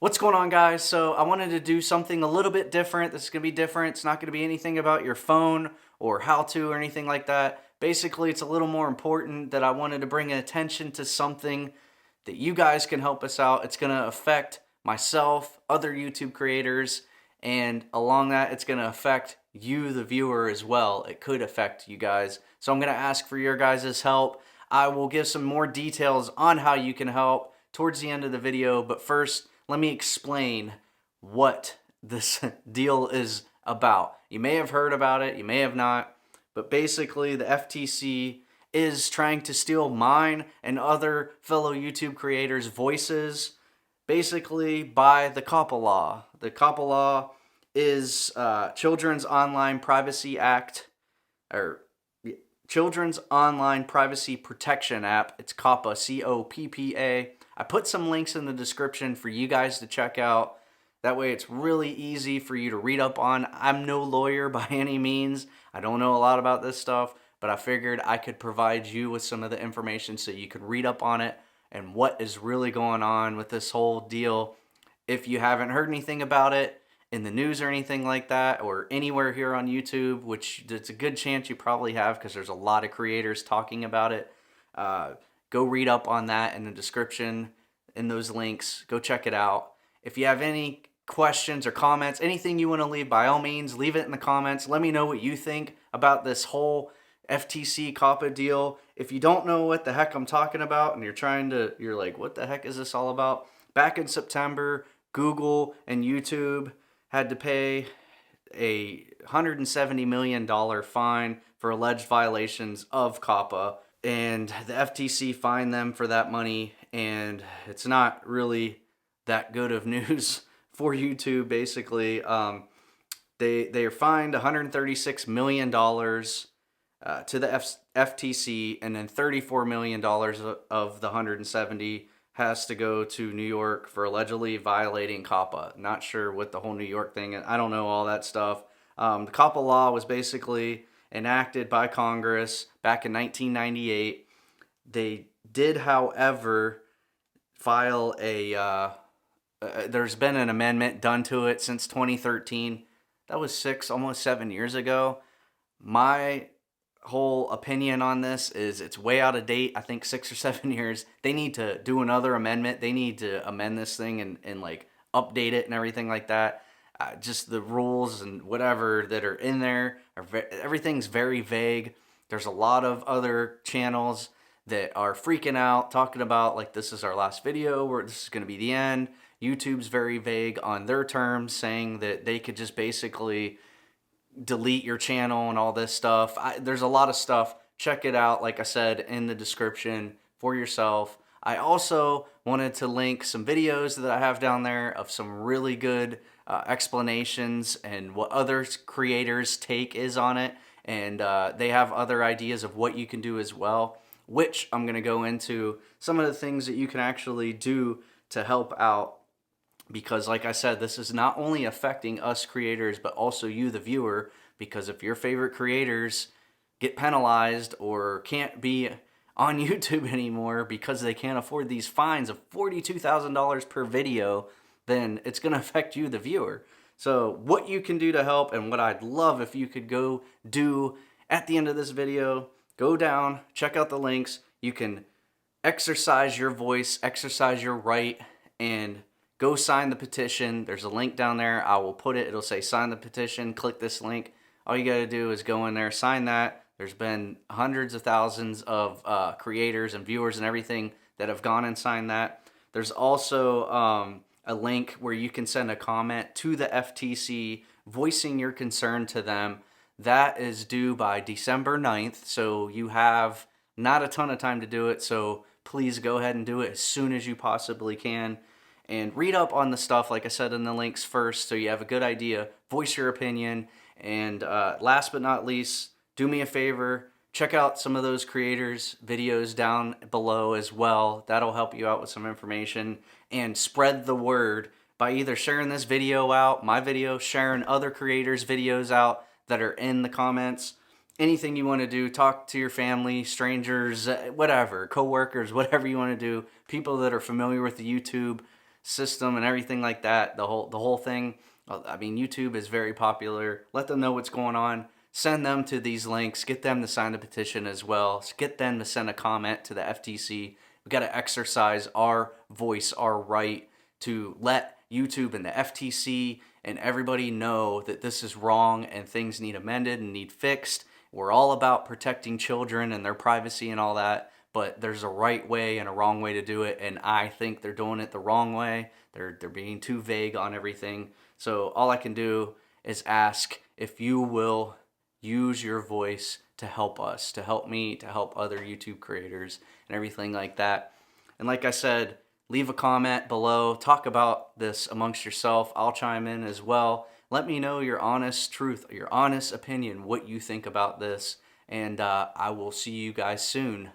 What's going on, guys? So I wanted to do something a little bit different. This is going to be different. It's not going to be anything about your phone or how to or anything like that. Basically, it's a little more important that I wanted to bring attention to something that you guys can help us out. It's going to affect myself, other YouTube creators, and along that, it's going to affect you, the viewer, as well. It could affect you guys. So I'm going to ask for your guys' help. I will give some more details on how you can help towards the end of the video, but first, let me explain what this deal is about. You may have heard about it, you may have not, but basically the FTC is trying to steal mine and other fellow YouTube creators' voices, basically by the COPPA law. The COPPA law is Children's Online Privacy Act, or Children's Online Privacy Protection Act. It's COPPA, C-O-P-P-A. I put some links in the description for you guys to check out. That way it's really easy for you to read up on. I'm no lawyer by any means. I don't know a lot about this stuff, but I figured I could provide you with some of the information so you could read up on it and what is really going on with this whole deal. If you haven't heard anything about it in the news or anything like that, or anywhere here on YouTube, which it's a good chance you probably have because there's a lot of creators talking about it, go read up on that in the description, in those links. Go check it out. If you have any questions or comments, anything you want to leave, by all means, leave it in the comments. Let me know what you think about this whole FTC COPPA deal. If you don't know what the heck I'm talking about and you're like, what the heck is this all about? Back in September, Google and YouTube had to pay a $170 million fine for alleged violations of COPPA. And the FTC fined them for that money, and it's not really that good of news for YouTube. Basically, they are fined $136 million to the FTC, and then $34 million of the 170 has to go to New York for allegedly violating COPPA. Not sure what the whole New York thing is. I don't know all that stuff. The COPPA law was basically enacted by Congress back in 1998. They did, however, file there's been an amendment done to it since 2013. That was almost 7 years ago. My whole opinion on this is it's way out of date. I think 6 or 7 years. They need to do another amendment. They need to amend this thing and like update it and everything like that. Just the rules and whatever that are in there, everything's very vague. There's a lot of other channels that are freaking out, talking about like this is our last video, or this is going to be the end. YouTube's very vague on their terms, saying that they could just basically delete your channel and all this stuff. There's a lot of stuff. Check it out, like I said, in the description for yourself. I also wanted to link some videos that I have down there of some really good explanations and what other creators' take is on it. And they have other ideas of what you can do as well, which I'm going to go into some of the things that you can actually do to help out. Because like I said, this is not only affecting us creators, but also you, the viewer. Because if your favorite creators get penalized or can't be on YouTube anymore because they can't afford these fines of $42,000 per video, then it's going to affect you, the viewer. So what you can do to help, and what I'd love if you could go do at the end of this video, go down, check out the links. You can exercise your voice, exercise your right, and go sign the petition. There's a link down there. I will put it. It'll say sign the petition. Click this link. All you got to do is go in there, sign that. There's been hundreds of thousands of creators and viewers and everything that have gone and signed that. There's also a link where you can send a comment to the FTC voicing your concern to them. That is due by December 9th, so you have not a ton of time to do it, so please go ahead and do it as soon as you possibly can. And read up on the stuff, like I said, in the links first, so you have a good idea. Voice your opinion. And last but not least, do me a favor, check out some of those creators' videos down below as well. That'll help you out with some information. And spread the word by either sharing this video out, my video, sharing other creators' videos out that are in the comments. Anything you want to do, talk to your family, strangers, whatever, co-workers, whatever you want to do, people that are familiar with the YouTube system and everything like that, the whole thing. I mean, YouTube is very popular. Let them know what's going on. Send them to these links. Get them to sign the petition as well. Get them to send a comment to the FTC. We got to exercise our voice, our right to let YouTube and the FTC and everybody know that this is wrong and things need amended and need fixed. We're all about protecting children and their privacy and all that, but there's a right way and a wrong way to do it, and I think they're doing it the wrong way. They're being too vague on everything. So all I can do is ask if you will use your voice to help us, to help me, to help other YouTube creators and everything like that. And like I said, leave a comment below. Talk about this amongst yourself. I'll chime in as well. Let me know your honest truth, your honest opinion, what you think about this. And I will see you guys soon.